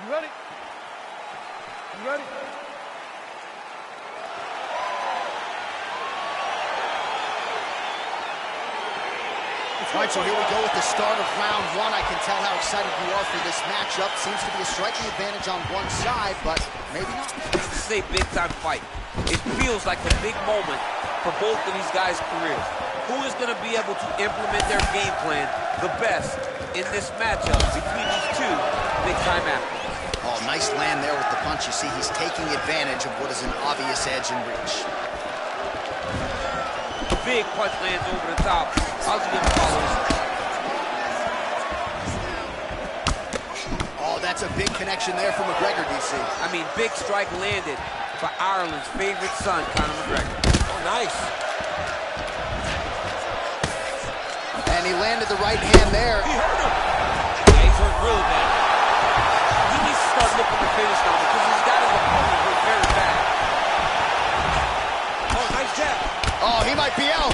You ready? You ready? All right, so here we go with the start of round one. I can tell how excited you are for this matchup. Seems to be a striking advantage on one side, but maybe not. This is a big-time fight. It feels like a big moment for both of these guys' careers. Who is going to be able to implement their game plan the best in this matchup between these two big-time athletes? Oh, nice land there with the punch. You see, he's taking advantage of what is an obvious edge in reach. Big punch lands over the top. How's he gonna follow this? Oh, that's a big connection there from McGregor, DC. I mean, big strike landed for Ireland's favorite son, Conor McGregor. Oh, nice. And he landed the right hand there. He hurt him. Yeah, he's hurt really bad. He needs to start looking to finish now because he's got his opponent hurt very bad. Oh, nice jab. Oh, he might be out.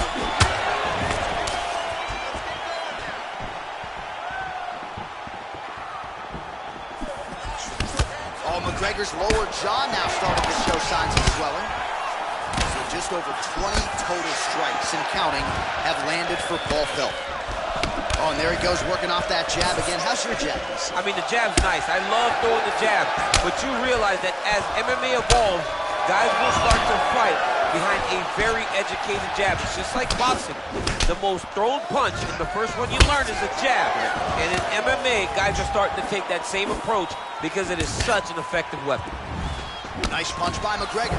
Oh, McGregor's lower jaw now starting to show signs of swelling. So just over 20 total strikes and counting have landed for Paul Felder. Oh, and there he goes working off that jab again. How's your jab? I mean, the jab's nice. I love throwing the jab. But you realize that as MMA evolves, guys will start to fight behind a very educated jab. It's just like boxing. The most thrown punch and the first one you learn is a jab. And in MMA, guys are starting to take that same approach because it is such an effective weapon. Nice punch by McGregor.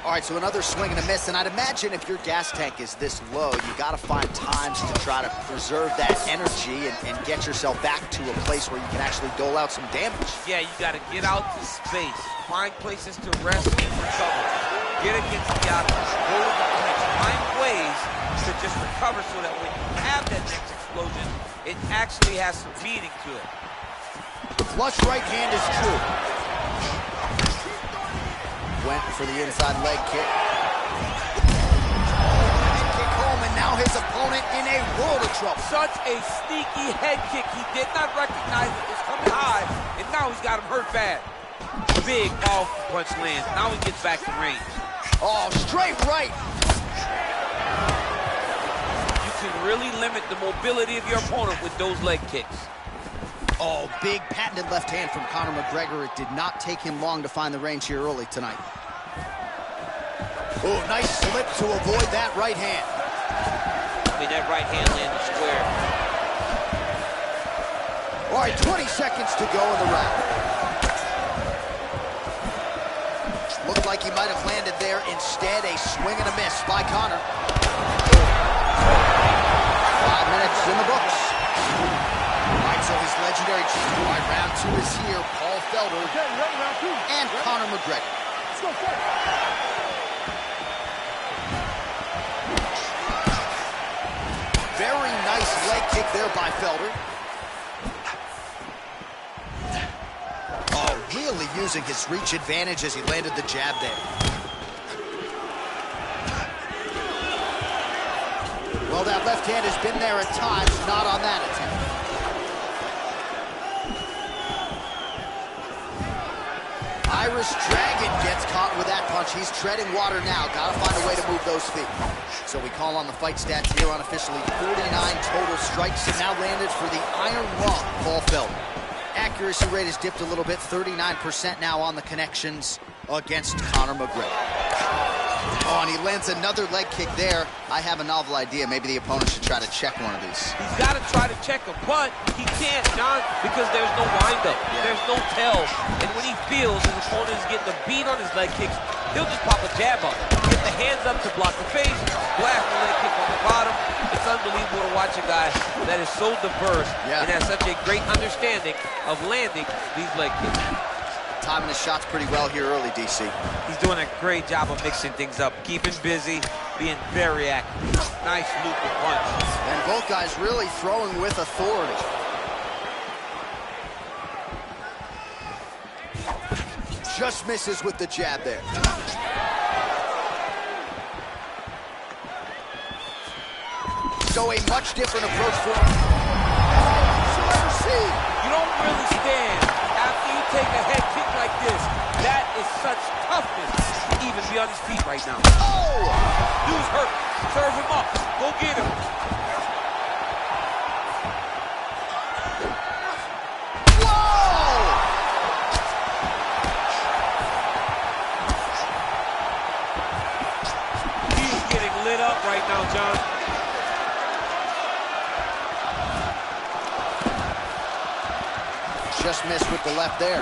All right, so another swing and a miss, and I'd imagine if your gas tank is this low, you gotta find times to try to preserve that energy and get yourself back to a place where you can actually dole out some damage. Yeah, you gotta get out to space, find places to rest and recover. Get against the octagon, go to the clinch, find ways to just recover so that when you have that next explosion, it actually has some meaning to it. The flush right hand is true. Went for the inside leg kick. Head kick home, and now his opponent in a world of trouble. Such a sneaky head kick. He did not recognize it was coming high, and now he's got him hurt bad. Big, powerful punch lands. Now he gets back to range. Oh, straight right. You can really limit the mobility of your opponent with those leg kicks. Oh, big patented left hand from Conor McGregor. It did not take him long to find the range here early tonight. Oh, nice slip to avoid that right hand. I mean, that right hand landed square. All right, 20 seconds to go in the round. Looked like he might have landed there. Instead, a swing and a miss by Conor. 5 minutes in the books. So his legendary champion, round two is here. Paul Felder and Conor McGregor. Let's go first. Very nice leg kick there by Felder. Oh, really using his reach advantage as he landed the jab there. Well, that left hand has been there at times, not on that attempt. Irish Dragon gets caught with that punch. He's treading water now. Gotta find a way to move those feet. So we call on the fight stats here unofficially. 49 total strikes now landed for the Iron Lung, Paul Felder. Accuracy rate has dipped a little bit. 39% now on the connections against Conor McGregor. Oh, and he lands another leg kick there. I have a novel idea. Maybe the opponent should try to check one of these. He's got to try to check him, but he can't, John, because there's no windup. Yeah. There's no tell. And when he feels his opponent is getting a beat on his leg kicks, he'll just pop a jab up. Get the hands up to block the face, blast the leg kick on the bottom. It's unbelievable to watch a guy that is so diverse and has such a great understanding of landing these leg kicks. Timing his shots pretty well here early, DC. He's doing a great job of mixing things up, keeping busy, being very active. Nice loop of punch. And both guys really throwing with authority. Just misses with the jab there. So a much different approach for him. You don't really stand after you take a head kick like this. That is such toughness to even be on his feet right now. Oh! Dude's hurt. Serve him up. Go get him. Whoa! He's getting lit up right now, John. Just missed with the left there.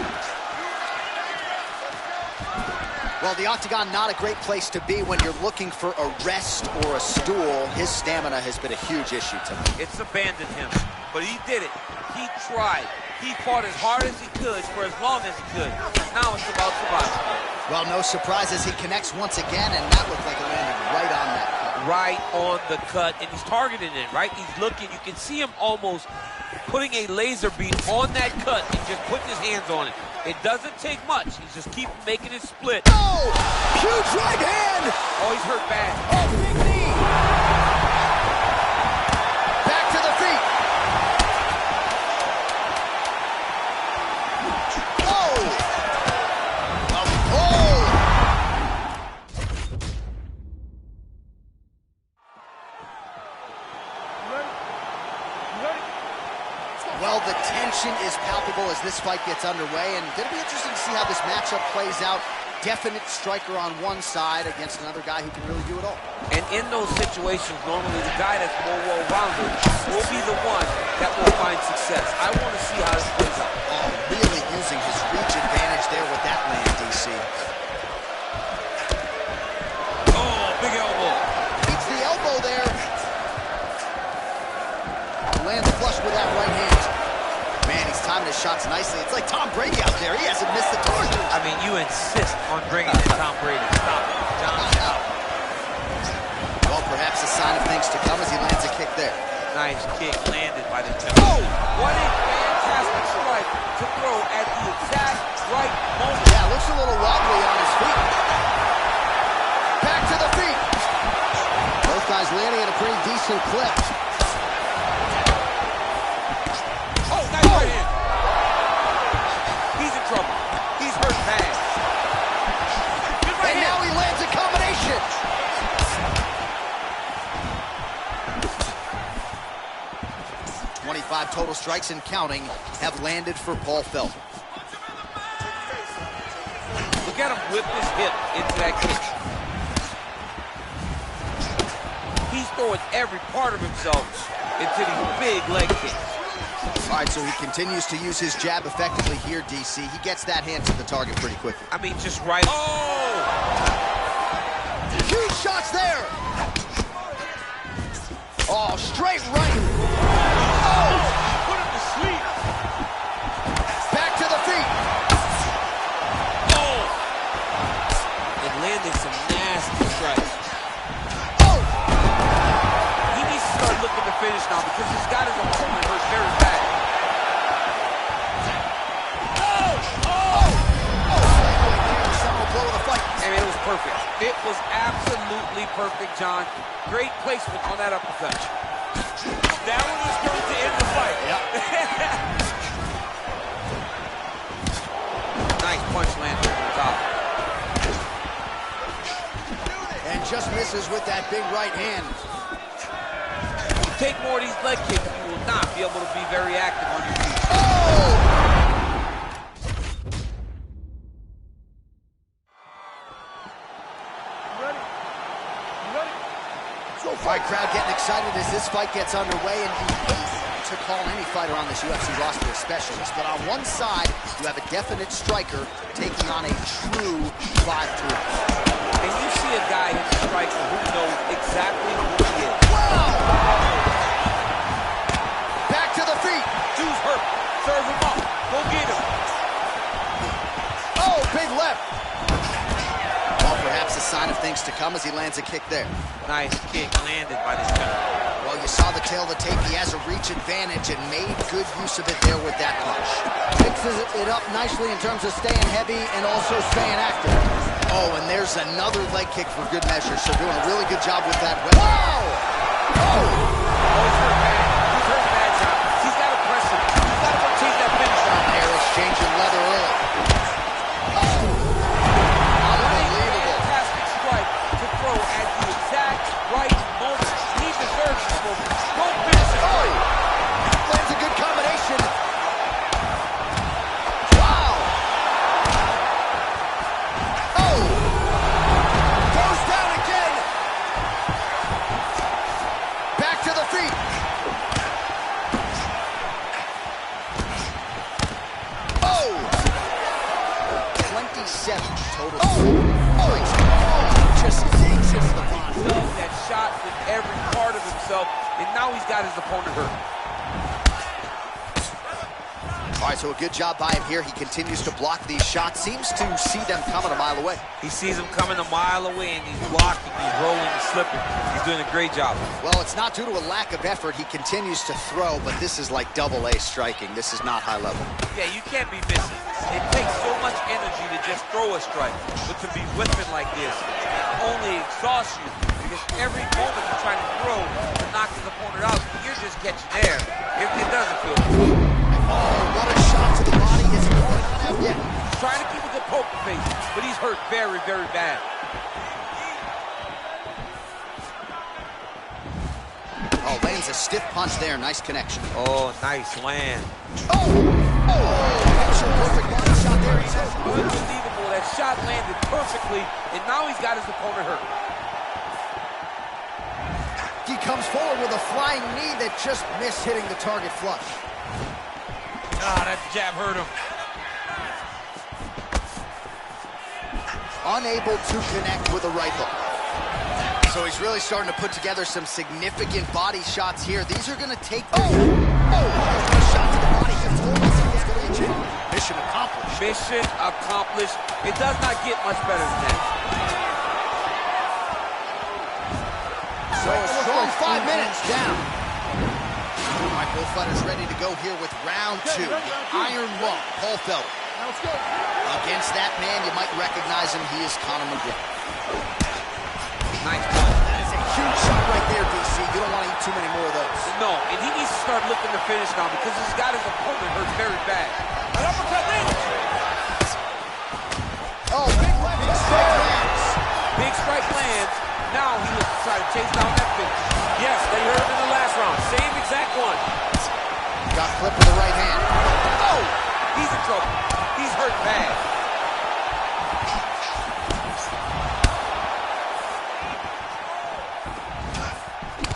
Well, the octagon, not a great place to be when you're looking for a rest or a stool. His stamina has been a huge issue tonight. It's abandoned him, but he did it. He tried. He fought as hard as he could for as long as he could. Now it's about survival. Well, no surprises. He connects once again, and that looked like it landed right on that cut. Right on the cut, and he's targeting it, right? He's looking. You can see him almost putting a laser beam on that cut and just putting his hands on it. It doesn't take much. He's just keep making it split. Oh! Huge right hand! Oh, he's hurt bad. Oh, big knee! Back to the feet! Oh! Oh! Well, the tension is palpable as this fight gets underway, and it'll be interesting to see how this matchup plays out. Definite striker on one side against another guy who can really do it all. And in those situations, normally the guy that's more well-rounded will be the one that will find success. I want to see how this plays out. Oh, really using his reach advantage there with that land, DC. Oh, big elbow. Beats the elbow there. Lands flush with that right hand. Man, he's timing his shots nicely. It's like Tom Brady out there. He hasn't missed the target. I mean, you insist on bringing in Tom Brady. Stop it, John. Stop. Well, perhaps a sign of things to come as he lands a kick there. Nice kick landed by the judge. Oh, what a fantastic strike to throw at the exact right moment. Yeah, looks a little wobbly on his feet. Back to the feet. Both guys landing at a pretty decent clip. Oh, nice right hand. He's in trouble. He's hurt bad. Good right And hand. now he lands a combination. "25 total strikes and counting have landed for Paul Felder. Look at him whip his hip into that kick. He's throwing every part of himself into these big leg kicks. All right, so he continues to use his jab effectively here, DC. He gets that hand to the target pretty quickly. I mean, just right. Oh! Huge shots there. Oh, straight right. Oh! Put him to sleep. Back to the feet. Oh! It landed some nasty strikes. Oh! He needs to start looking to finish now because he's got his opponent hurt very bad. I mean, it was perfect. It was absolutely perfect, John. Great placement on that uppercut. That one was going to end the fight. Yep. Nice punch landed on the top. And just misses with that big right hand. Take more of these leg kicks, you will not be able to be very active on your feet. Oh! All right, crowd getting excited as this fight gets underway, and you hate to call any fighter on this UFC roster a specialist, but on one side, you have a definite striker taking on a true 5'3". And you see a guy who's a striker who knows exactly who he is. Wow! Back to the feet. Dude's hurt. Serve him up. Go get him. Oh, big left. Well, perhaps a sign of things to come as he lands a kick there. Nice kick landed by this guy. Well, you saw the tail of the tape. He has a reach advantage and made good use of it there with that punch. Mixes it up nicely in terms of staying heavy and also staying active. Oh, and there's another leg kick for good measure. So doing a really good job with that. Wow! Oh! Oh, he's hurt bad. He's hurt bad, John. He's got to press him. He's got to rotate that finish down. They're exchanging leather early. Back to the feet. Oh! 27 total. Just dinks the body. He does that shot with every part of himself, and now he's got his opponent hurt. All right, so a good job by him here. He continues to block these shots. Seems to see them coming a mile away. He sees them coming a mile away, and he's blocking, he's rolling, he's slipping. He's doing a great job. Well, it's not due to a lack of effort. He continues to throw, but this is like double-A striking. This is not high level. Yeah, you can't be missing. It takes so much energy to just throw a strike, but to be whipping like this only exhausts you, because every moment you're trying to throw to knock his opponent out, you're just catching air. It doesn't feel good. Oh, what a shot to the body. Is he going on out yet? He's trying to keep a good poker face, but he's hurt very, very bad. Oh, lands a stiff punch there. Nice connection. Oh, nice land. Oh! Picture perfect body shot there. Unbelievable. That shot landed perfectly, and now he's got his opponent hurt. He comes forward with a flying knee that just missed hitting the target flush. Ah, that jab hurt him. Unable to connect with a right hook. So he's really starting to put together some significant body shots here. These are going to take... Oh! Shot to the body. Mission accomplished. Mission accomplished. It does not get much better than that. So a strong 5 minutes down. All right, both fighters ready to go here with round two. The Iron Lung, Paul Felder. Against that man, you might recognize him. He is Conor McGregor. Nice ball. That is a huge shot right there, DC. You don't want to eat too many more of those. No, and he needs to start looking to finish now because he's got his opponent hurt very bad. An uppercut lands. Oh, big strike lands. Big strike lands. Now he looks to try to chase down that finish. Yes, they hurt him in the last round. Same exact one. Got clipped with the right hand. Oh, he's in trouble. He's hurt bad.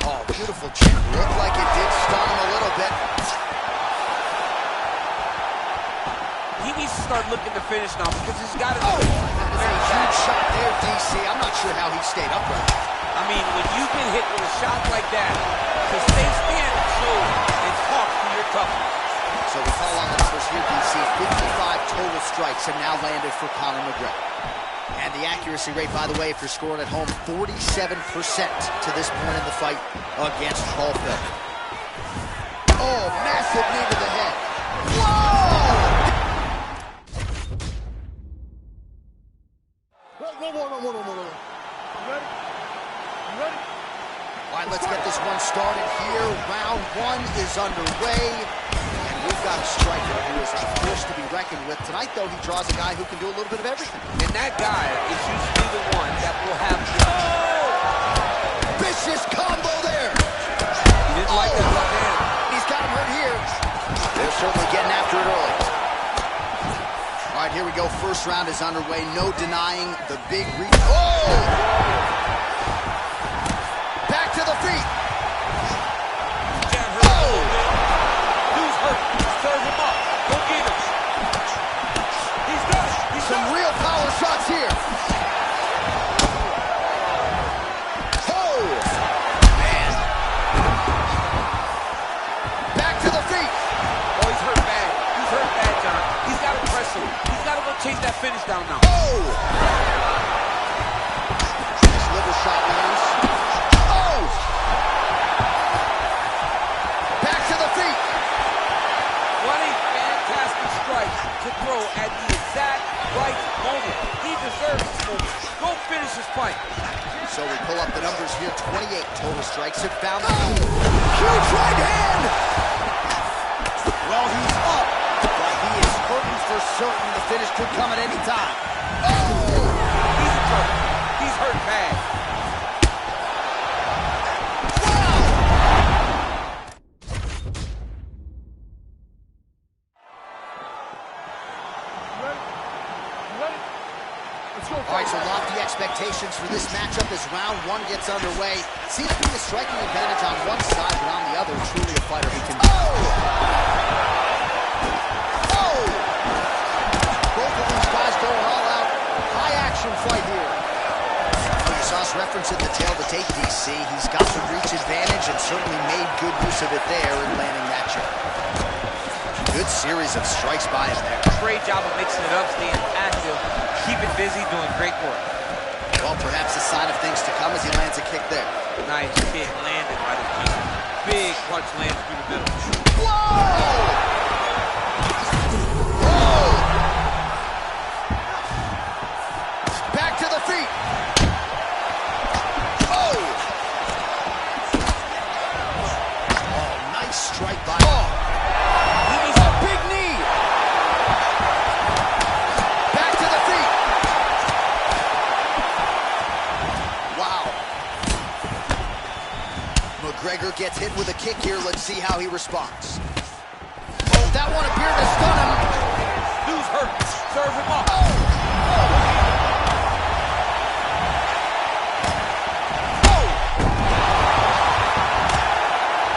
Oh, beautiful chin. Looked like it did stun him a little bit. He needs to start looking to finish now because he's got it. Oh, that is a huge shot there, DC. I'm not sure how he stayed upright. I mean, when you get hit with a shot like that, to stay standing shows and talks to your toughness. So we call on the numbers here, DC. 55 total strikes have now landed for Conor McGregor. And the accuracy rate, by the way, if you're scoring at home, 47% to this point in the fight against Paul Felder. Oh, massive knee to the head. Whoa! No. You ready? You ready? All right, let's get this one started here. Round one is underway. And we've got a striker who is a force to be reckoned with. Tonight, though, he draws a guy who can do a little bit of everything. And that guy is usually the one that will have... Vicious combo there. He didn't like that left hand. He's got him hurt here. They're certainly getting after it early. All right, here we go. First round is underway. No denying the big reach. Oh! Back to the feet. Oh! Dude's hurt. Serve him up. Go get him. He's done. He's Some done. real power shots here. Oh! Man. Back to the feet. Oh, he's hurt bad. He's hurt bad, John. He's got to press him. He's got to go chase that finish down now. Oh! Nice liver shot lands. Oh! Back to the feet. What a fantastic strike to throw at the exact right moment. He deserves this moment. Go finish his fight. So we pull up the numbers here. 28 total strikes have found the huge right hand. Well, he's up, but he is hurting for certain. The finish could come at any time. Oh! He's in trouble. He's hurt bad. You ready? You ready? Let's go. All right, so lofty expectations for this matchup as round one gets underway. Seems to be a striking advantage on one certainly made good use of it there in landing that shot. Good series of strikes by him there. Great job of mixing it up, staying active, keeping busy, doing great work. Well, perhaps a sign of things to come as he lands a kick there. Nice kick landed by the Címo. Big punch lands through the middle. Whoa! Back to the feet. Oh! Oh, nice strike by him. He needs a big knee. Back to the feet. Wow. McGregor gets hit with a kick here. Let's see how he responds. Oh, that one appeared to stun him. Dude's hurt. Serve him up.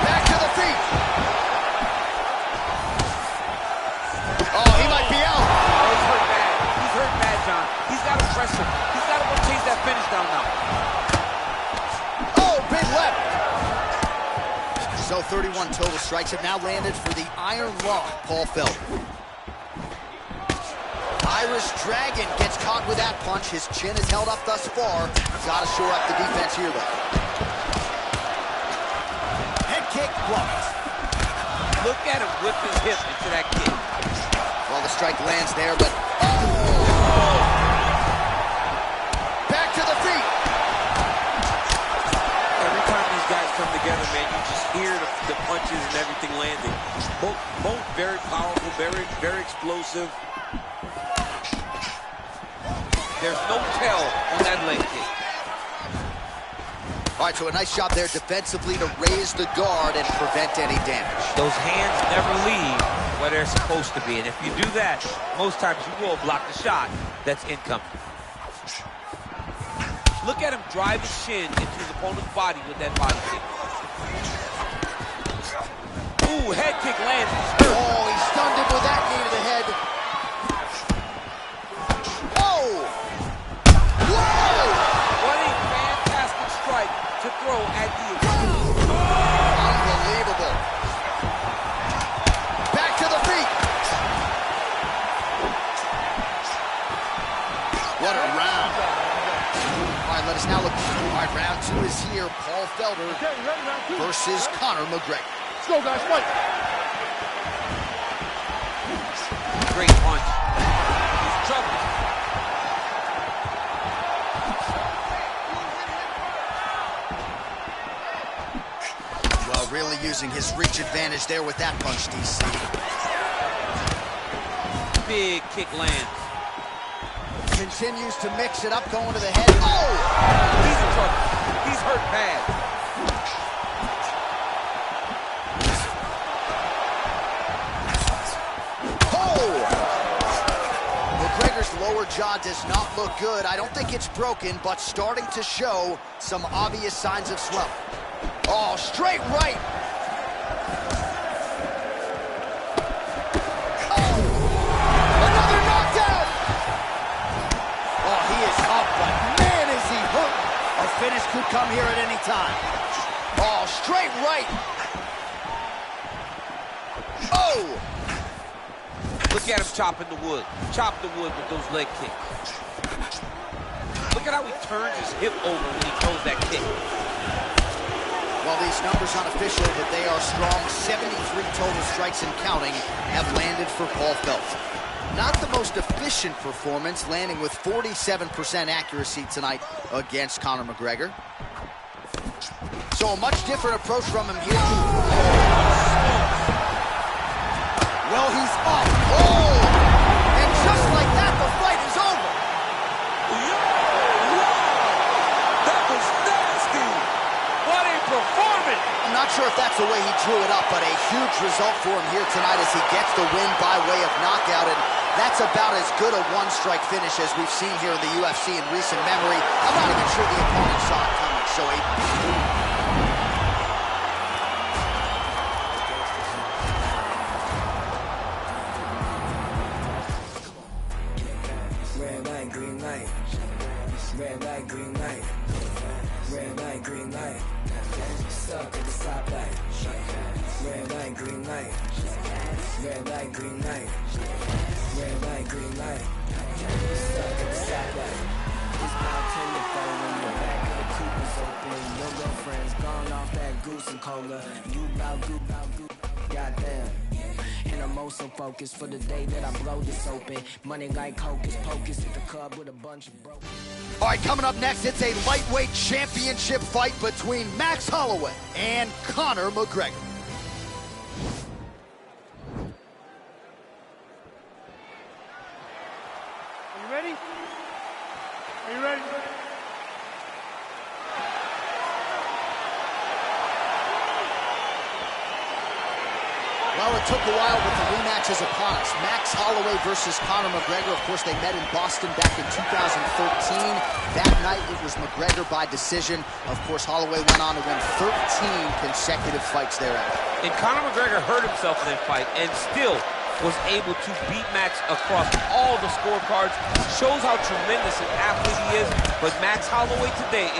Back to the feet. Oh, he might be out. Oh, he's hurt bad. He's hurt bad, John. He's got to press him. He's got to go chase that finish down now. Oh, big left. So 31 total strikes have now landed for the Iron Law, Paul Felder. Irish Dragon gets caught with that punch. His chin is held up thus far. Got to shore up the defense here, though. Head kick blocked. Look at him whip his hip into that kick. Well, the strike lands there, but... Back to the feet. Every time these guys come together, man, you just hear the punches and everything landing. Both very powerful, very explosive. There's no tell on that leg kick. All right, so a nice job there defensively to raise the guard and prevent any damage. Those hands never leave where they're supposed to be, and if you do that, most times you will block the shot that's incoming. Look at him drive his shin into his opponent's body with that body kick. Ooh, head kick lands. Oh, he stunned him with that knee to the head. Oh! Whoa! What a fantastic strike to throw at the... Unbelievable. Back to the feet. What a round. All right, let us now look. All right, round two is here. Paul Felder versus Conor McGregor. Let's go, guys, fight. Great punch. He's in trouble. Well, really using his reach advantage there with that punch, DC. Big kick lands. Continues to mix it up, going to the head. Oh! He's in trouble. He's hurt bad. McGregor's lower jaw does not look good. I don't think it's broken, but starting to show some obvious signs of swelling. Oh, straight right. Oh, another knockdown. Oh, he is up, but man, is he hurt. A finish could come here at any time. Oh, straight right. Oh. Look at him chopping the wood. Chop the wood with those leg kicks. Look at how he turns his hip over when he throws that kick. Well, these numbers unofficial, but they are strong. 73 total strikes and counting have landed for Paul Felder. Not the most efficient performance, landing with 47% accuracy tonight against Conor McGregor. So a much different approach from him here. Well, he's up. Oh! And just like that, the fight is over. That was nasty. What a performance. I'm not sure if that's the way he drew it up, but a huge result for him here tonight as he gets the win by way of knockout. And that's about as good a one-strike finish as we've seen here in the UFC in recent memory. I'm not even sure the opponent saw it coming. So red light, green light. Red light, green light. Red light, green light. Stop at the stop. light, green light. Red light, green light. Red light, green light. Stuck at the stoplight. It's about 10 to 4 when the back of the coupe is open. Your girlfriend's gone off that goose and cola. You bout goddamn. And I'm also focused for the day that I blow this open. Money like hocus pocus at the club with a bunch of broke. All right, coming up next, it's a lightweight championship fight between Max Holloway and Conor McGregor. Are you ready? Are you ready? Well, it took a while, but the rematch is upon us. Max Holloway versus Conor McGregor. Of course, they met in Boston back in 2013. That night, it was McGregor by decision. Of course, Holloway went on to win 13 consecutive fights thereafter. And Conor McGregor hurt himself in that fight and still was able to beat Max across all the scorecards. Shows how tremendous an athlete he is. But Max Holloway today...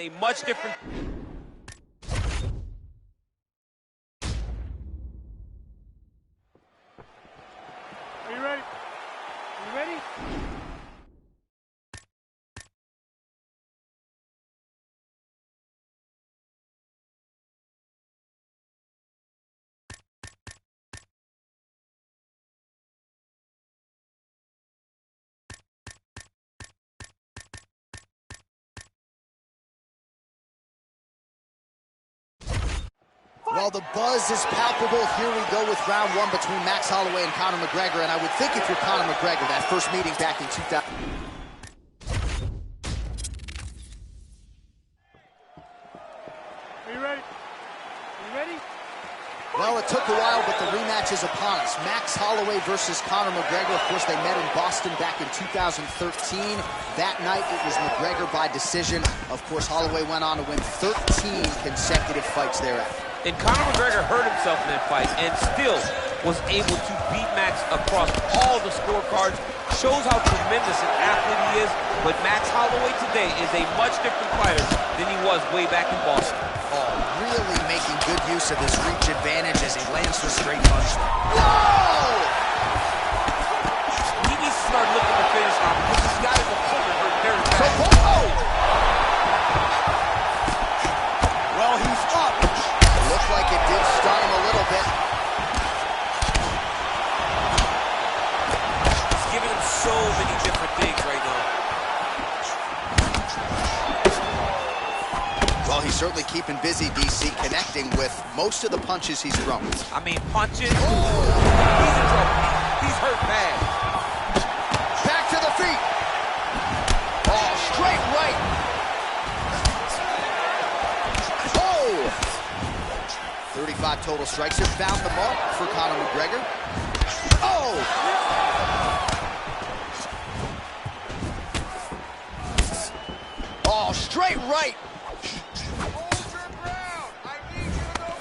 a much different... Are you ready? Are you ready? Well, the buzz is palpable. Here we go with round one between Max Holloway and Conor McGregor. And I would think if you're Conor McGregor, that first meeting back in 2000... Are you ready? Are you ready? Well, it took a while, but the rematch is upon us. Max Holloway versus Conor McGregor. Of course, they met in Boston back in 2013. That night, it was McGregor by decision. Of course, Holloway went on to win 13 consecutive fights thereafter. And Conor McGregor hurt himself in that fight and still was able to beat Max across all the scorecards. Shows how tremendous an athlete he is. But Max Holloway today is a much different fighter than he was way back in Boston. Oh, really making good use of his reach advantage as he lands the straight punch. Whoa! He needs to start looking to finish now because he's got his opponent hurt very bad. Oh! Well, he's up. Looked like it did stun him a little bit. He's giving him so many different things right now. Well, he's certainly keeping busy, DC, connecting with most of the punches he's thrown. I mean, punches. He's in trouble. He's hurt bad. Back to the feet. Oh, straight right. Oh! 35 total strikes have found the mark for Conor McGregor. Oh! Oh, straight right.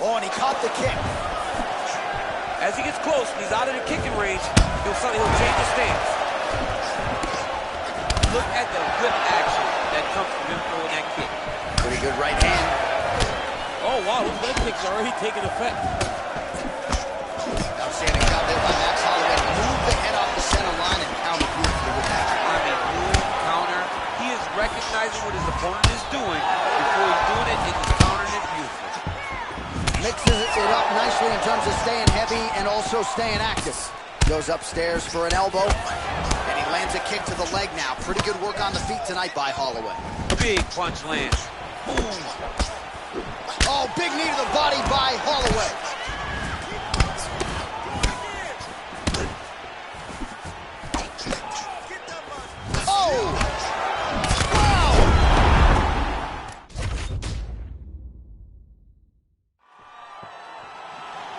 Oh, and he caught the kick. As he gets close, he's out of the kicking range, he'll change his stance. Look at the good action that comes from him throwing that kick. Pretty good right hand. Oh, wow, those leg kicks are already taking effect. Outstanding job there by Max Holloway. Move the head off the center line and counter beautifully with that. I mean, move, counter. He is recognizing what his opponent is doing before he's doing it, and he's countering it beautifully. Mixes it up nicely in terms of staying heavy and also staying active. Goes upstairs for an elbow, and he lands a kick to the leg now. Pretty good work on the feet tonight by Holloway. Big punch lands. Boom. Oh, big knee to the body by Holloway. Oh! Wow!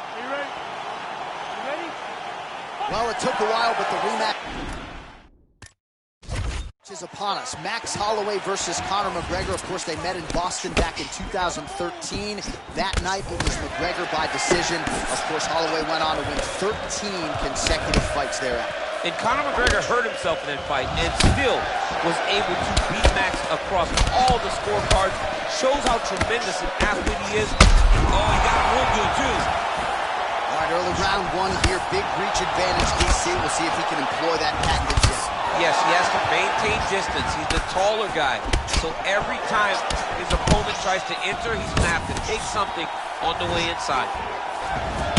Are you ready? You ready? Well, it took a while, but the rematch is upon us. Max Holloway versus Conor McGregor. Of course, they met in Boston back in 2013. That night, it was McGregor by decision. Of course, Holloway went on to win 13 consecutive fights thereafter. And Conor McGregor hurt himself in that fight and still was able to beat Max across all the scorecards. Shows how tremendous an athlete he is. Oh, he got him real good, too. All right, early round one here. Big reach advantage, DC. We'll see if he can employ that patented jab. Yes, he has to maintain distance. He's the taller guy. So every time his opponent tries to enter, he's going to have to take something on the way inside.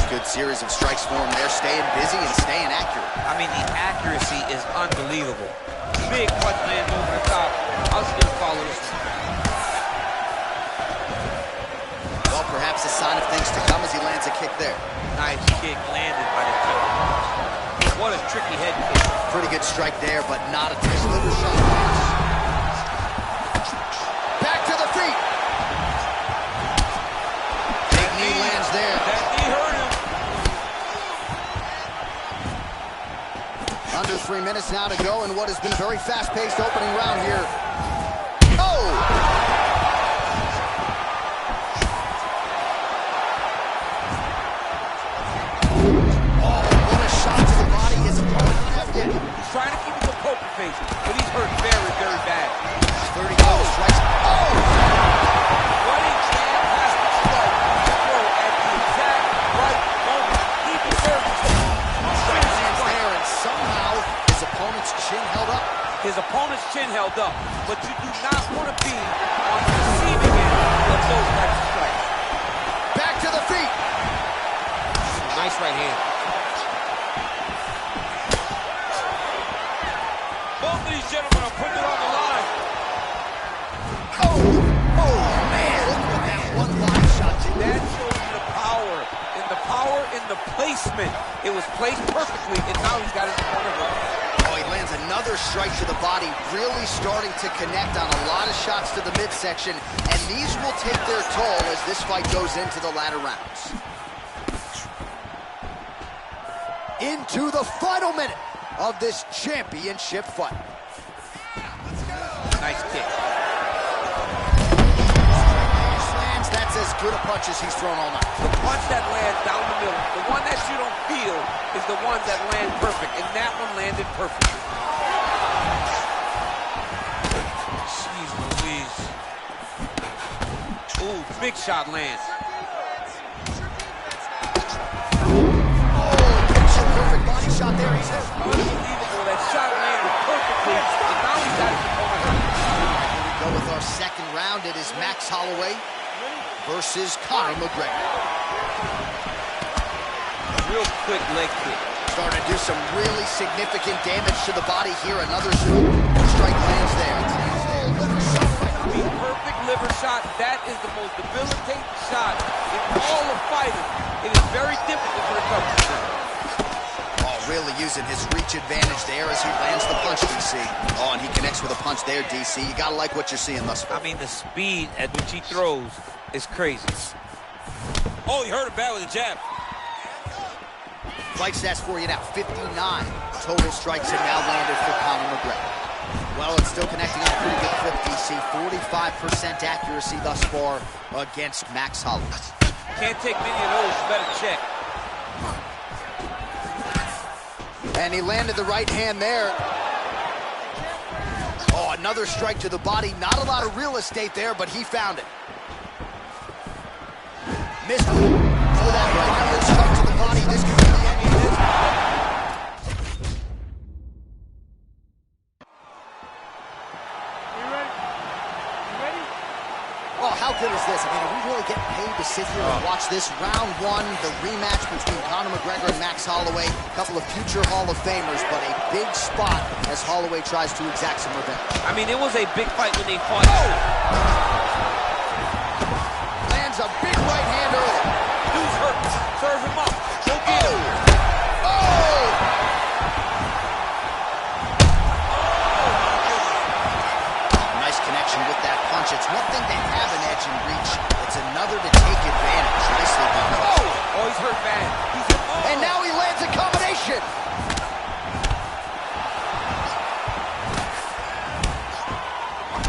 Good series of strikes for him there, staying busy and staying accurate. I mean, the accuracy is unbelievable. Big punch lands over the top. I was going to follow this one. Well, perhaps a sign of things to come as he lands a kick there. Nice kick landed by the kick. What a tricky head kick. Pretty good strike there, but not a liver shot. Back to the feet. Big knee lands there. That knee hurt him. Under 3 minutes now to go in what has been a very fast-paced opening round here. Oh! He's trying to keep his poker face, but he's hurt very, very bad. 30 total strikes. Oh! What a fantastic strike to throw at the exact right moment. He deserves it. Strike lands there, and somehow his opponent's chin held up. His opponent's chin held up, but you do not want to be on the receiving end of those types of strikes. Back to the feet. Nice right hand. Both of these gentlemen are putting it on the line. Oh, man. Look at that one line shot. That shows you the power. And the power in the placement. It was placed perfectly, and now he's got his opponent right. Oh, he lands another strike to the body, really starting to connect on a lot of shots to the midsection, and these will take their toll as this fight goes into the latter rounds. Into the final minute of this championship fight. Nice kick. Lands, that's as good a punch as he's thrown all night. The punch that lands down the middle, the one that you don't feel, is the one that lands perfect, and that one landed perfectly. Jeez Louise. Big shot lands. Perfect body shot there. He's hit. Unbelievable. That shot landed perfectly, and now he's got his opponent hurt. Here we go with our second round. It is Max Holloway versus Conor McGregor. Real quick leg kick. Starting to do some really significant damage to the body here. Another strike lands there. Perfect liver shot. That is the most debilitating shot in all of fighting. It is very difficult to recover from that. Oh, really using his reach advantage there as he lands the punch, DC. Oh, and he connects with a punch there, DC. You gotta like what you're seeing thus far. I mean, the speed at which he throws is crazy. Oh, he hurt him bad with a jab. Fight stats for you now. 59 total strikes have now landed for Conor McGregor. Well, it's still connecting on a pretty good clip, DC. 45% accuracy thus far against Max Holloway. Can't take many of those. You better check. And he landed the right hand there. Oh, another strike to the body. Not a lot of real estate there, but he found it. Missed with that right hand strike to the body. This could be the end of this. Well, how good is this? I mean, are we really getting paid to sit here and watch this? Round one, the rematch between Conor McGregor and Max Holloway. A couple of future Hall of Famers, but a big spot as Holloway tries to exact some revenge. I mean, it was a big fight when they fought. Lands a big right hand early. Dude's hurt. Serve him up. Go get him. Oh! Nice connection with that punch. It's one thing to have an edge and reach. It's another to take advantage. Nicely done. Oh, he's hurt bad. He's hurt. Oh. And now he lands a combination.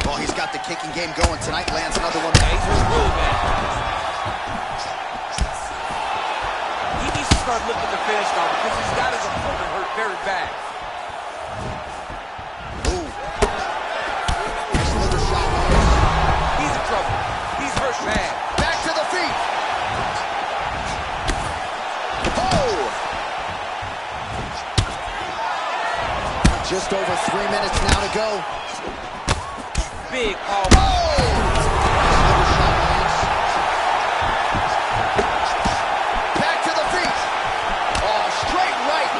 Well, he's got the kicking game going tonight. Lands another one. Yeah, he's hurt really bad. He needs to start looking to finish now because he's got his opponent hurt very bad. Ooh. Nice liver shot. He's in trouble. He's hurt bad. Back to the feet. Oh! Just over 3 minutes now to go. Big power. Oh! Liver shot lands. Back to the feet. Oh, straight right.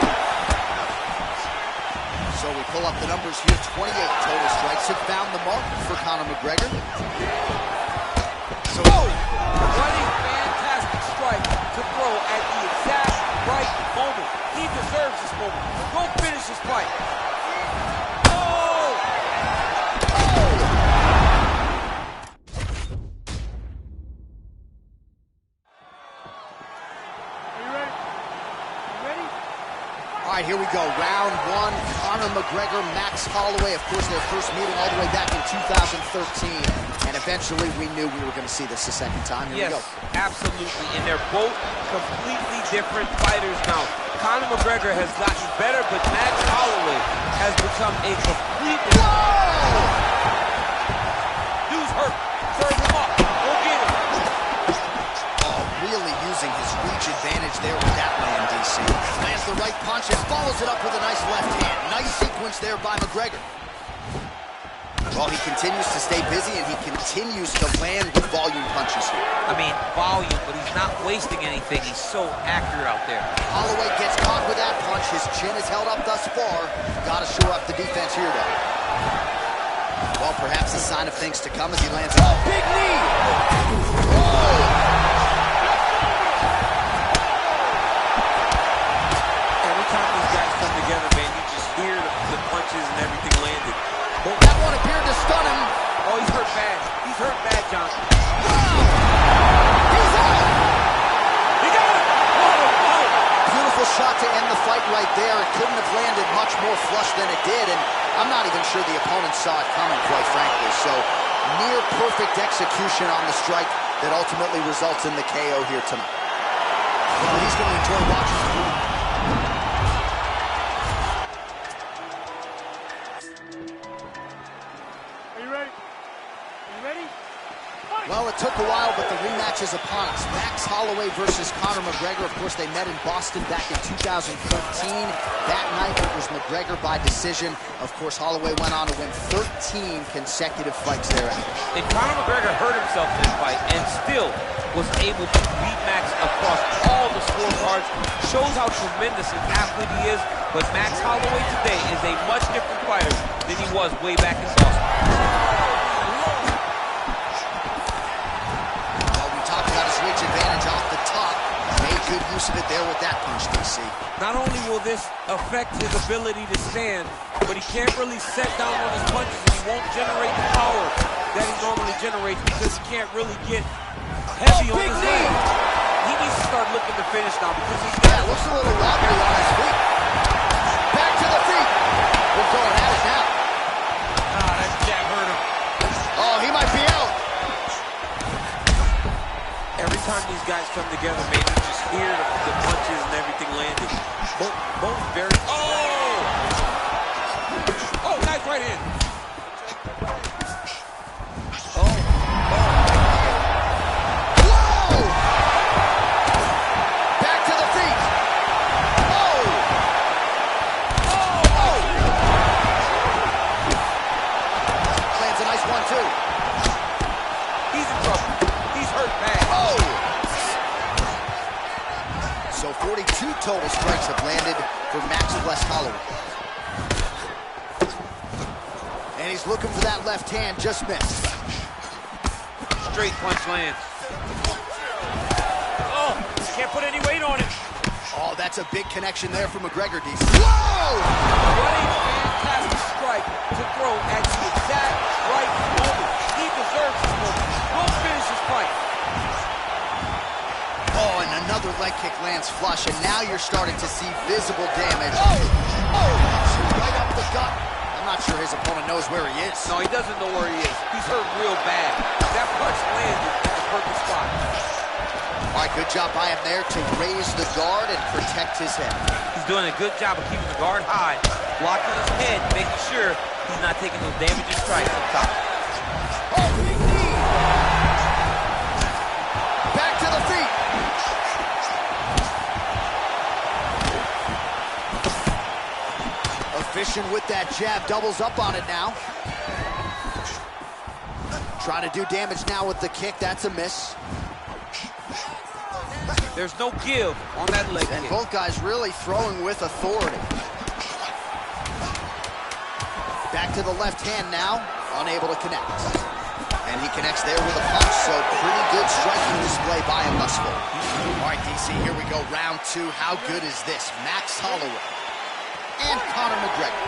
So we pull up the numbers here. 28 total strikes have found the mark for Conor McGregor. So, What a fantastic strike to throw at the exact right moment. He deserves this moment. Go finish this fight. Oh! All right, here we go. Round one, Conor McGregor, Max Holloway. Of course, their first meeting all the way back in 2013. And eventually, we knew we were going to see this a second time. Here we go. Absolutely. And they're both completely different fighters now. Conor McGregor has gotten better, but Max Holloway has become a completely... Dude's hurt. Serve him up. Go get him. Oh, really using his reach advantage there with that land, DC. Lands the right punch and follows it up with a nice left hand. Nice sequence there by McGregor. Well, he continues to stay busy and he continues to land with volume punches here. I mean, volume, but he's not wasting anything. He's so accurate out there. Holloway gets caught with that punch. His chin is held up thus far. Got to shore up the defense here, though. Well, perhaps a sign of things to come as he lands a big knee. Every time these guys come together, man, you just hear the punches and everything landed. Well, that one appeared to stun him. Oh, he's hurt bad. He's hurt bad, John. He's out. He got it. Oh. Beautiful shot to end the fight right there. It couldn't have landed much more flush than it did, and I'm not even sure the opponent saw it coming, quite frankly. So, near perfect execution on the strike that ultimately results in the KO here tonight. Well, he's going to enjoy watching. Well, it took a while, but the rematch is upon us. Max Holloway versus Conor McGregor. Of course, they met in Boston back in 2013. That night, it was McGregor by decision. Of course, Holloway went on to win 13 consecutive fights thereafter. And Conor McGregor hurt himself in this fight and still was able to beat Max across all the scorecards. Shows how tremendous an athlete he is. But Max Holloway today is a much different fighter than he was way back in Boston. Reach advantage off the top. Made good use of it there with that punch, DC. Not only will this affect his ability to stand, but he can't really set down on his punches and he won't generate the power that he normally generates because he can't really get heavy on his leg. He needs to start looking to finish now because he's got it. Looks a little wobbly on his feet. Back to the feet. We're going at it now. Ah, that jab hurt him. Oh, he might be out. Every time these guys come together, man, you just hear the punches and everything landing. Both very... Oh! Oh, nice right hand. Oh. Whoa! Back to the feet. Oh! Oh! Lands a nice one, too. He's in trouble. He's hurt bad. Oh! So 42 total strikes have landed for Max Bless Holloway. And he's looking for that left hand, just missed. Straight punch lands. Oh, can't put any weight on it. Oh, that's a big connection there for McGregor, DC. Whoa! What a fantastic strike to throw at the exact right moment. He deserves this moment. Go finish this fight. Oh, and another leg kick lands flush, and now you're starting to see visible damage. Oh! Oh! So right up the gut. I'm not sure his opponent knows where he is. No, he doesn't know where he is. He's hurt real bad. That punch landed at the perfect spot. All right, good job by him there to raise the guard and protect his head. He's doing a good job of keeping the guard high, blocking his head, making sure he's not taking those damaging strikes up top. Oh, big knee! Back to the feet! Efficient with that jab, doubles up on it now. Trying to do damage now with the kick, that's a miss. There's no give on that leg And kick. both guys really throwing with authority. Back to the left hand now, unable to connect. And he connects there with a punch, so pretty good striking display by him thus far. All right, DC, here we go, round two. How good is this? Max Holloway and Conor McGregor.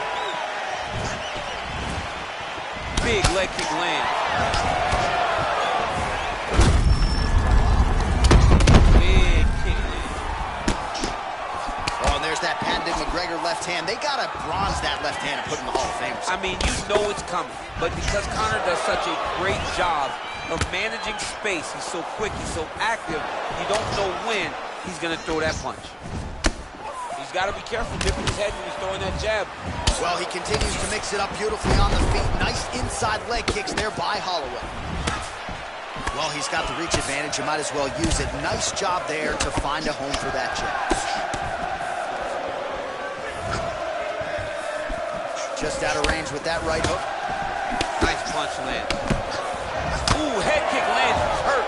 Big leg kick land. Big kick land. Oh, and there's that patented McGregor left hand. They got to bronze that left hand and put in the Hall of Fame. I mean, you know it's coming, but because Conor does such a great job of managing space, he's so quick, he's so active, you don't know when he's going to throw that punch. He's got to be careful dipping his head when he's throwing that jab. Well, he continues to mix it up beautifully on the feet. Nice inside leg kicks there by Holloway. Well, he's got the reach advantage. You might as well use it. Nice job there to find a home for that jab. Just out of range with that right hook. Nice punch land. Ooh, head kick lands. He's hurt.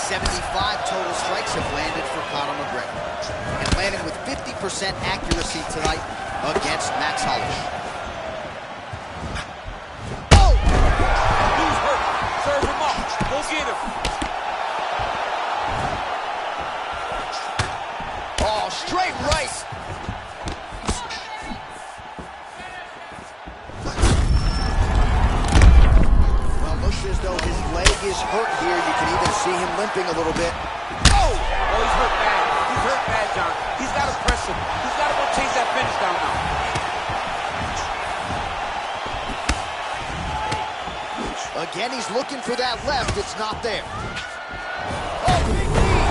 75 total strikes have landed for Conor McGregor. And landed with 50% accuracy tonight against Max Holloway. Oh! Who's hurt? Serve him up. Go get him. Oh, straight right. Well, looks as though his leg is hurt here. You can even see him limping a little bit. Oh, he's hurt bad. He's hurt bad, John. He's got to press him. He's got to go chase that finish down now. Again, he's looking for that left. It's not there. Oh, big knee.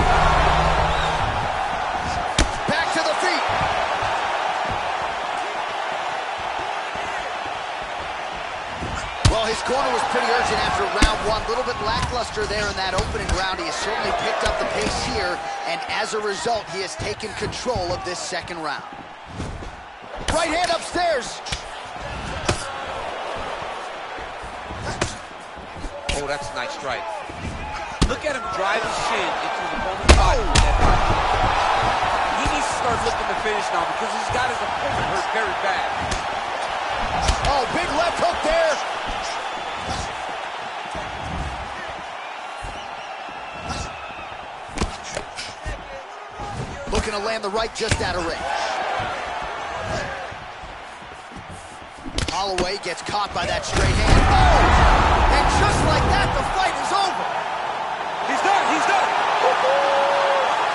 Back to the feet. Well, his corner was pretty urgent after round one. A little bit lackluster there in that opening round. He has certainly picked up the pace here, and as a result, he has taken control of this second round. Right hand upstairs. Oh, that's a nice strike. Look at him drive his shin into his opponent's body. He needs to start looking to finish now because he's got his opponent hurt very bad. Oh, big left hook there. Looking to land the right just out of range. Holloway gets caught by that straight hand. Oh! And just like that, the fight is over. He's done, he's done.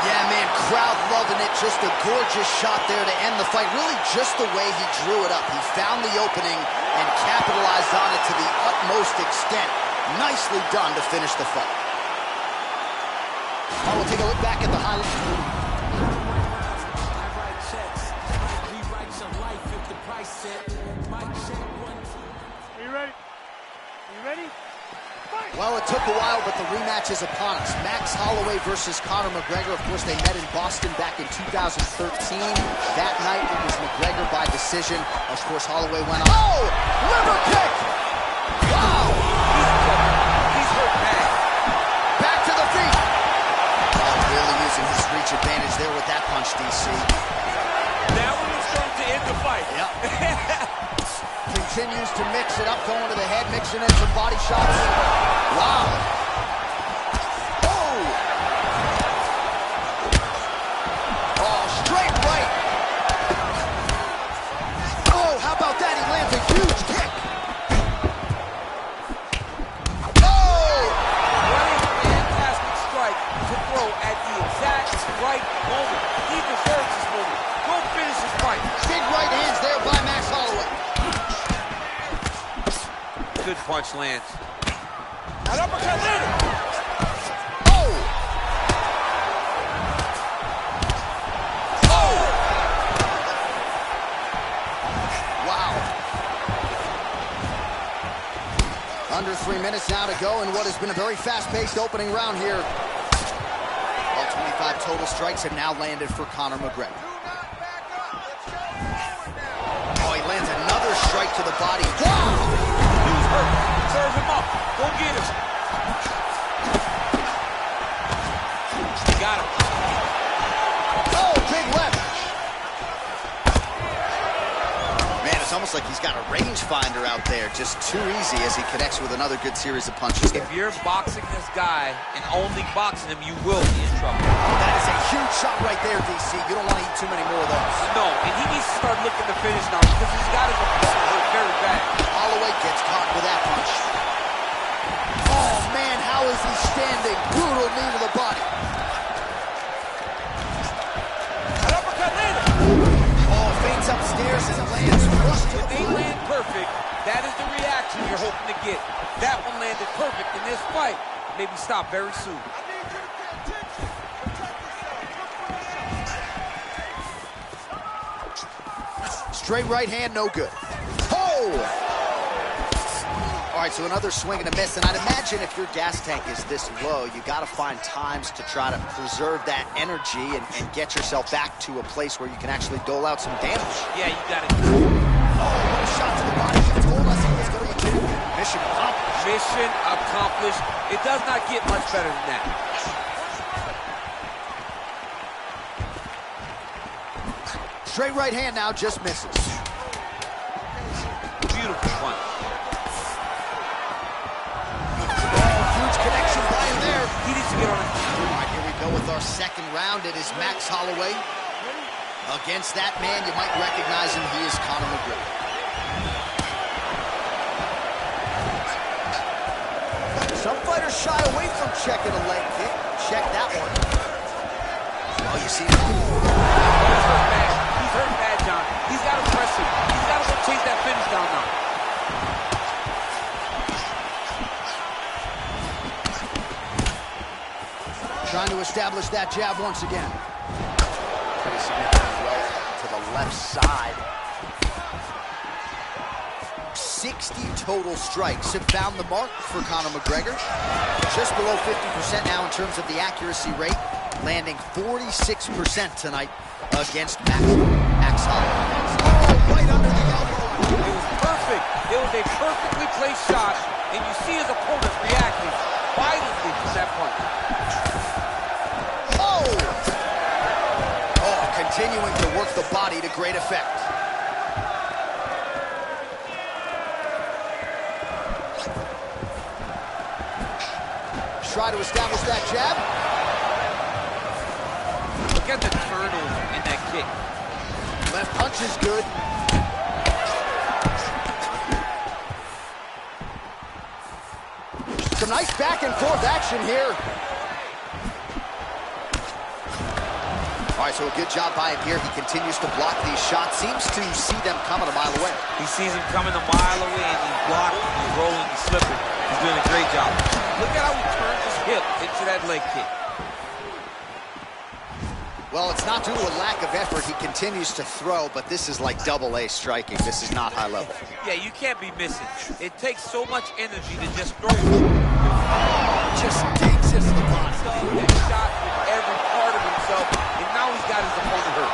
Yeah, man, crowd loving it. Just a gorgeous shot there to end the fight. Really just the way he drew it up. He found the opening and capitalized on it to the utmost extent. Nicely done to finish the fight. All right, we'll take a look back at the highlights. Are you ready? Are you ready? Fight! Well, it took a while, but the rematch is upon us. Max Holloway versus Conor McGregor. Of course, they met in Boston back in 2013. That night, it was McGregor by decision. Of course, Holloway went on. Oh! Liver kick! Wow! He's hurt bad. Back to the feet. Oh, really using his reach advantage there with that punch, DC. That one was going to end the fight. Yep. Continues to mix it up, going to the head, mixing in some body shots. Wow. Oh! Oh, straight right. Oh, how about that? He lands a huge kick. Oh! What a fantastic strike to throw at the exact right moment. He deserves this moment. Go finish his fight. Big right hands there by Max Holloway. Good punch lands. An uppercut landed. Oh! Oh! Wow. Under 3 minutes now to go in what has been a very fast-paced opening round here. All 25 total strikes have now landed for Conor McGregor. Oh, he lands another strike to the body. Wow! Serve him up. Go get him. Got him. Oh, big left. Man, it's almost like he's got a rangefinder out there. Just too easy as he connects with another good series of punches there. If you're boxing this guy and only boxing him, you will be in trouble. That is a huge shot right there, DC. You don't want to eat too many more of those. No, and he needs to start looking to finish now because he's got his opponent hurt very bad. Holloway gets caught with that punch. Oh, man, how is he standing? Brutal knee to the body. An uppercut landed. Oh, feints upstairs and lands flush to the They floor. land perfect. That is the reaction you're hoping to get. That one landed perfect in this fight. Maybe stop very soon. Straight right hand, no good. Oh! All right, so another swing and a miss, and I'd imagine if your gas tank is this low, you got to find times to try to preserve that energy and get yourself back to a place where you can actually dole out some damage. Yeah, you got it. Oh, what a shot to the body. He told us he was going to get mission accomplished. Mission accomplished. It does not get much better than that. Straight right hand now, just misses. Beautiful punch. Huge connection by him there. He needs to get on it. All right, here we go with our second round. It is Max Holloway. Against that man, you might recognize him. He is Conor McGregor. Some fighters shy away from checking a leg kick. Check that one. Oh, you see that? He's hurt bad. He's hurt bad, John. He's got to press him. He's got to go chase that finish down now. Trying to establish that jab once again. Pretty significant right to the left side. 60 total strikes have found the mark for Conor McGregor. Just below 50% now in terms of the accuracy rate, landing 46% tonight against Max Holloway. Oh, right under the elbow. It was perfect. It was a perfectly placed shot, and you see his opponent reacting violently to that punch. Oh! Oh, continuing to work the body to great effect. Try to establish that jab. Look at the turnover in that kick. Left punch is good. Some nice back and forth action here. All right, so a good job by him here. He continues to block these shots. Seems to see them coming a mile away. He sees him coming a mile away, and he's blocking, he's rolling, he's slipping. He's doing a great job. Look at how he turns his hip into that leg kick. Well, it's not due to a lack of effort. He continues to throw, but this is like double-A striking. This is not high level. Yeah, you can't be missing. It takes so much energy to just throw. Just digs into the body. That shot with every part of himself, and now he's got his opponent hurt.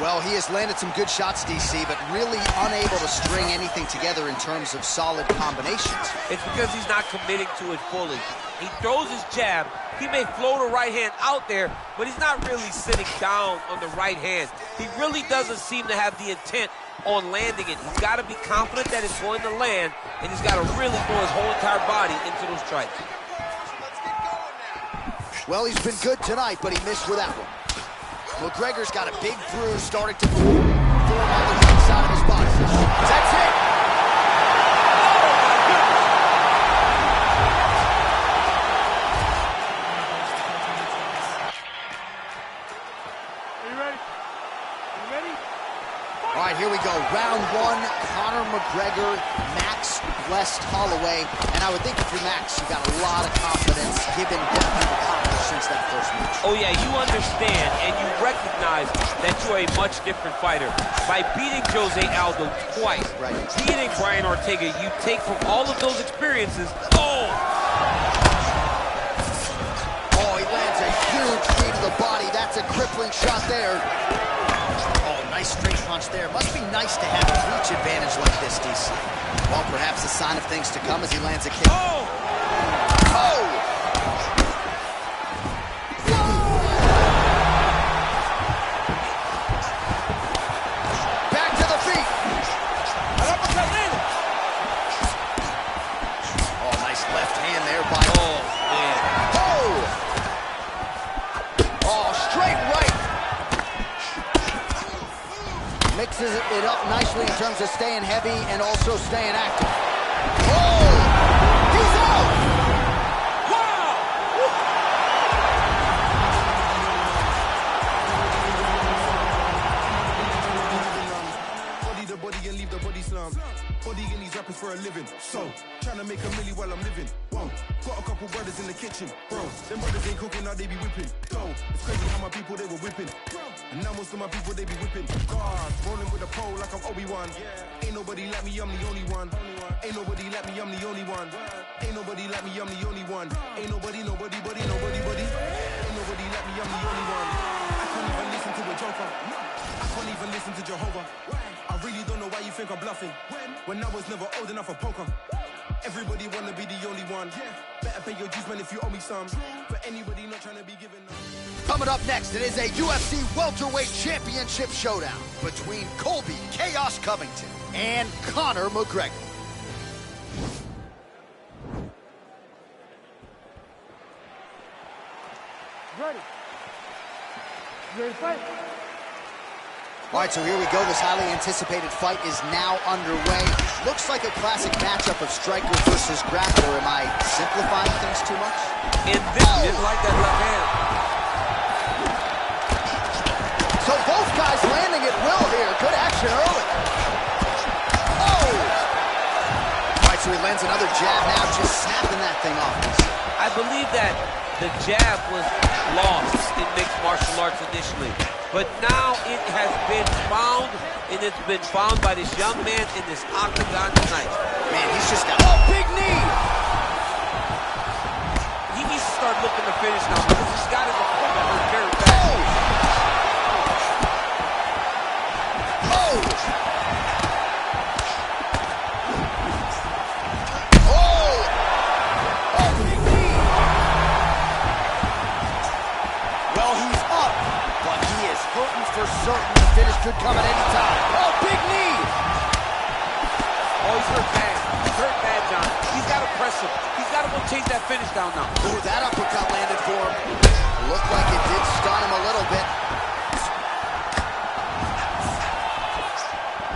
Well, he has landed some good shots, DC, but really unable to string anything together in terms of solid combinations. It's because he's not committing to it fully. He throws his jab. He may float a right hand out there, but he's not really sitting down on the right hand. He really doesn't seem to have the intent on landing it. He's got to be confident that it's going to land, and he's got to really throw his whole entire body into those strikes. Well, he's been good tonight, but he missed with that one. McGregor's got a big bruise starting to form on the right side of his body. That's it! Are you ready? You ready? All right, here we go. Round one, Conor McGregor, Max blessed Holloway. And I would think if you're Max, you got a lot of confidence given what you've accomplished since that first match. Oh yeah, you understand and you recognize that you're a much different fighter. By beating Jose Aldo twice, right, beating Brian Ortega, you take from all of those experiences. Oh! Oh, he lands a huge knee to the body. That's a crippling shot there. Oh, nice straight punch there. Must be nice to have a reach advantage like this, DC. Well, perhaps a sign of things to come as he lands a kick. Oh! Oh! Back to the feet. Oh, nice left hand there by... Oh, man. Oh! Oh, straight right. Mixes it up nicely in terms of staying heavy and also staying active. Oh! He's out! Wow! Body the body and leave the body slump. Body in these rappers for a living. So, trying to make a milli while I'm living. Whoa, got a couple brothers in the kitchen. Bro, them brothers ain't cooking, now they be whipping. Go, it's crazy how my people, they were whipping. And now most of my people, they be whipping. God, rolling with a pole like I'm Obi-Wan. Ain't nobody like me, I'm the only one. Ain't nobody like me, I'm the only one. Ain't nobody like me, I'm the only one. Ain't nobody, nobody, buddy, nobody, buddy. Ain't nobody like me, I'm the only one. I can't even listen to a joker. I can't even listen to Jehovah. I really don't know why you think I'm bluffing. When I was never old enough for poker. Everybody wanna be the only one. Better pay your dues, man, if you owe me some. But anybody not trying to be given up. Coming up next, it is a UFC welterweight championship showdown between Colby Chaos Covington and Conor McGregor. Ready? You ready to fight? All right, so here we go. This highly anticipated fight is now underway. Looks like a classic matchup of striker versus grappler. Am I simplifying things too much? And this didn't like that left hand. So both guys landing at will here. Good action early. Oh! All right, so he lands another jab now, just snapping that thing off. I believe that the jab was lost in mixed martial arts initially, but now it has been found, and it's been found by this young man in this octagon tonight. Man, he's just got a big knee. He needs to start looking to finish now because he's got his opponent hurt very bad. For certain, the finish could come at any time. Oh, big knee! Oh, he's hurt bad. He's hurt bad, John. He's got to press him. He's got to go chase that finish down now. Ooh, that uppercut landed for him. Looked like it did stun him a little bit.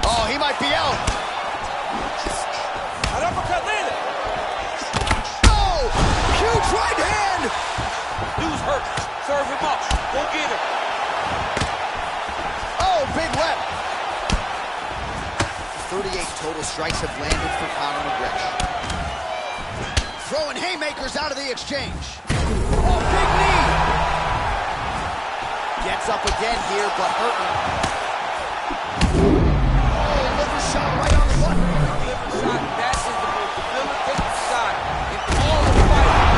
Oh, he might be out. That uppercut landed. Oh, huge right hand! Dude's hurt. Serve him up. Go get him. Big left. 38 total strikes have landed for Conor McGregor. Throwing haymakers out of the exchange. Oh, big knee. Gets up again here, but hurting. Oh, liver shot right on the button. Liver shot, that is the most debilitating shot in all of fighting.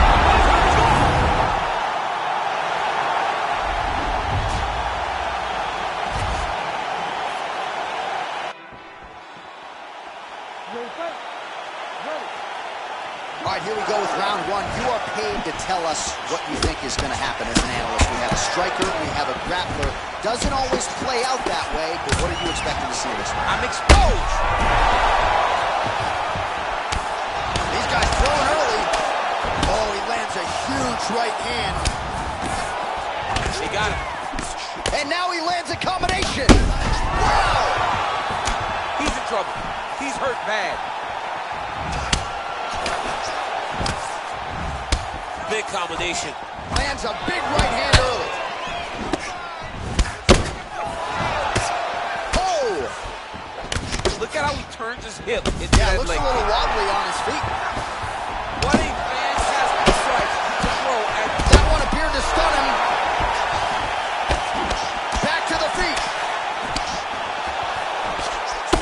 All right, here we go with round one. You are paid to tell us what you think is going to happen as an analyst. We have a striker, we have a grappler. Doesn't always play out that way, but what are you expecting to see this one? I'm exposed. These guys throwing early. Oh, he lands a huge right hand. He got it. And now he lands a combination. Wow! He's in trouble. He's hurt bad. Big combination. Lands a big right hand early. Oh! Look at how he turns his hip. Yeah, looks a little wobbly on his feet. What a fantastic strike to throw. And that one appeared to stun him. Back to the feet.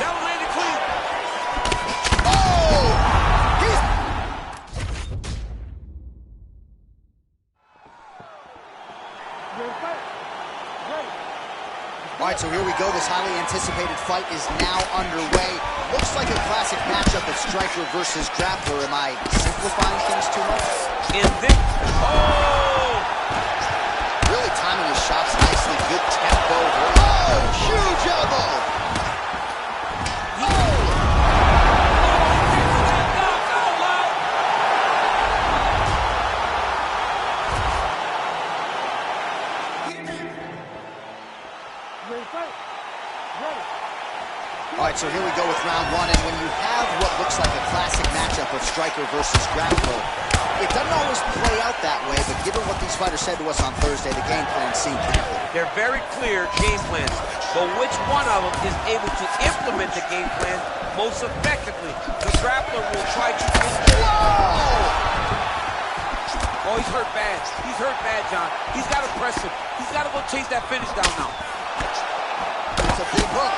That one landed clean. Oh! All right, so here we go. This highly anticipated fight is now underway. Looks like a classic matchup of striker versus grappler. Am I simplifying things too much? Really timing his shots nicely. Good tempo. Oh, huge elbow. All right, so here we go with round one, and when you have what looks like a classic matchup of striker versus grappler, it doesn't always play out that way, but given what these fighters said to us on Thursday, the game plan seemed pretty clear. They're very clear game plans, but which one of them is able to implement the game plan most effectively? The grappler will try to... Whoa! Oh, he's hurt bad. He's hurt bad, John. He's got to press him. He's got to go chase that finish down now. It's a big hook.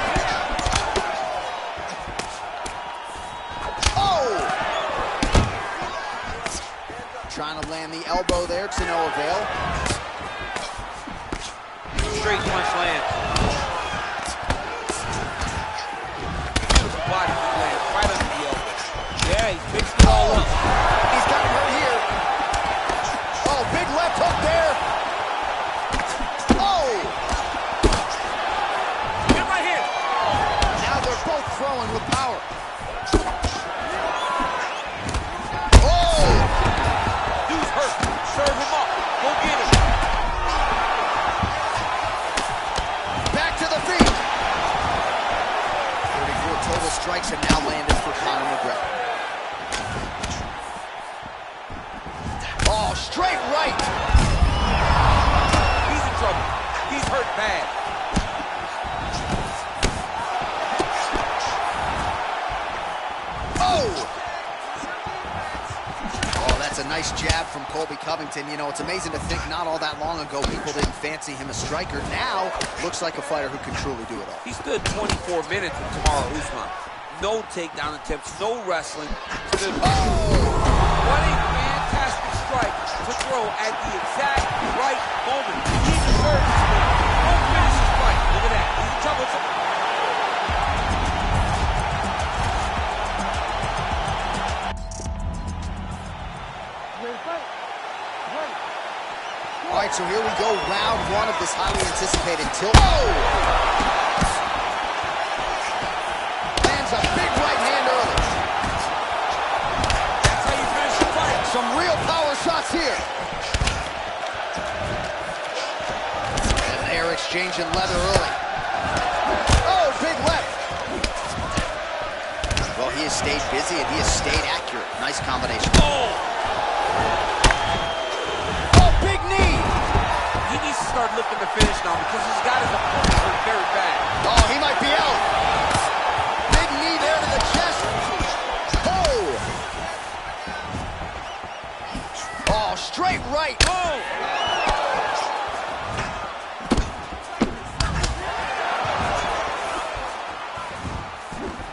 Trying to land the elbow there to no avail. Straight punch lands. Beautiful body lands right under the elbow. Yeah, he fixed it all up. He's got him right here. Oh, big left hook there. Oh! Get right here. Now they're both throwing with power. Serve him up. Go get him. Back to the feet. 34 total strikes have now landed for Conor McGregor. Oh, straight right. He's in trouble. He's hurt bad. Oh! Oh, that's That's a nice jab from Colby Covington. You know, it's amazing to think not all that long ago people didn't fancy him a striker. Now, looks like a fighter who can truly do it all. He stood 24 minutes with Kamaru Usman. No takedown attempts, no wrestling. Stood. What a fantastic strike to throw at the exact right moment. He deserves to win. Don't finish his fight. Look at that. He's in trouble. All right, so here we go, round one of this highly anticipated tilt. Lands a big right hand early. That's how you finish the fight. Some real power shots here. And they're exchanging leather early. Oh, big left. Well, he has stayed busy and he has stayed accurate. Nice combination. Start looking to finish now because he's got his opponent hurt very bad. Oh, he might be out. Big knee there to the chest. Oh, straight right.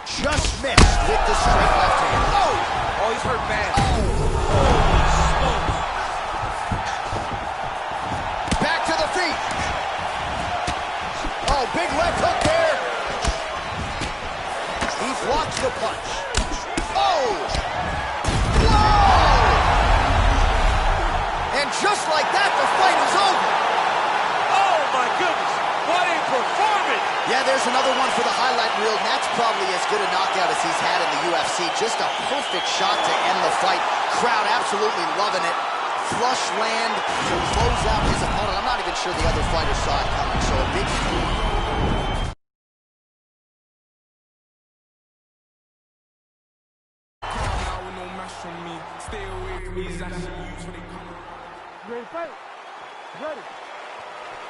Just missed with the straight left hand. Oh, he's hurt bad. Big left hook there. He blocks the punch. Whoa! And just like that, the fight is over. Oh, my goodness. What a performance. Yeah, there's another one for the highlight reel, and that's probably as good a knockout as he's had in the UFC. Just a perfect shot to end the fight. Crowd absolutely loving it. Flush land to close out his opponent. I'm not even sure the other fighter saw it coming, so a big... Ready, fight. Ready.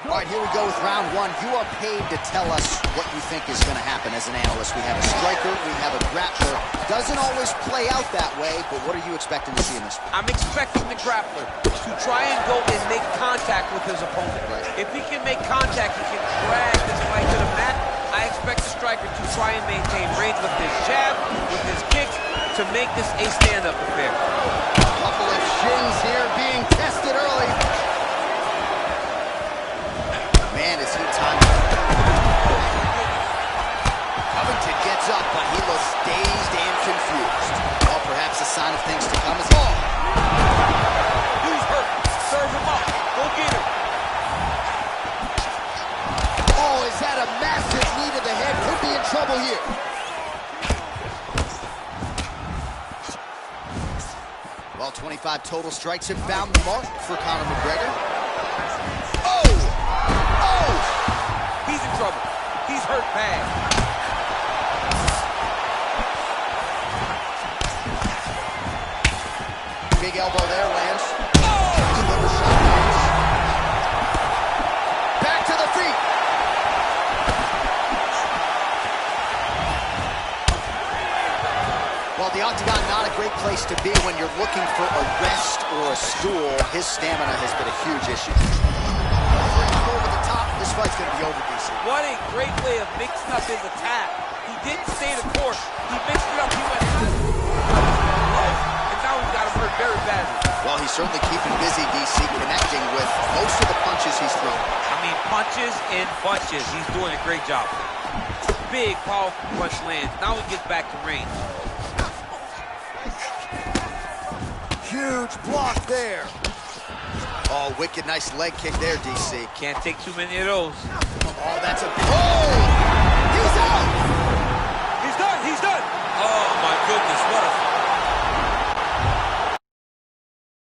All right, here we go with round one. You are paid to tell us what you think is going to happen as an analyst. We have a striker, we have a grappler. Doesn't always play out that way, but what are you expecting to see in this one? I'm expecting the grappler to try and go and make contact with his opponent. Right. If he can make contact, he can drag this fight to the mat. I expect the striker to try and maintain range with his jab, with his kicks, to make this a stand-up affair. A couple of shins here being tested early. Man, is he timing. Covington gets up, but he looks dazed and confused. Well, perhaps a sign of things to come as well. He's hurt. Serve him up. Go get him. Oh, is that a massive knee to the head? Could be in trouble here. Well, 25 total strikes have found the mark for Conor McGregor. He's in trouble. He's hurt bad. Big elbow there, lands. Liver shot lands. Back to the feet. Well, the octagon, not a great place to be when you're looking for a rest or a stool. His stamina has been a huge issue. Over the top, this fight's going to be over, DC. What a great way of mixing up his attack. He didn't stay the course. He mixed it up. He went and now he's got him hurt very badly. Well, he's certainly keeping busy, DC, connecting with most of the punches he's thrown. I mean, punches and bunches. He's doing a great job. Big, powerful punch lands. Now he gets back to range. Huge block there. Oh, wicked nice leg kick there, DC. Can't take too many of those. Oh, that's a... Oh! He's out! He's done! He's done! Oh, my goodness. What a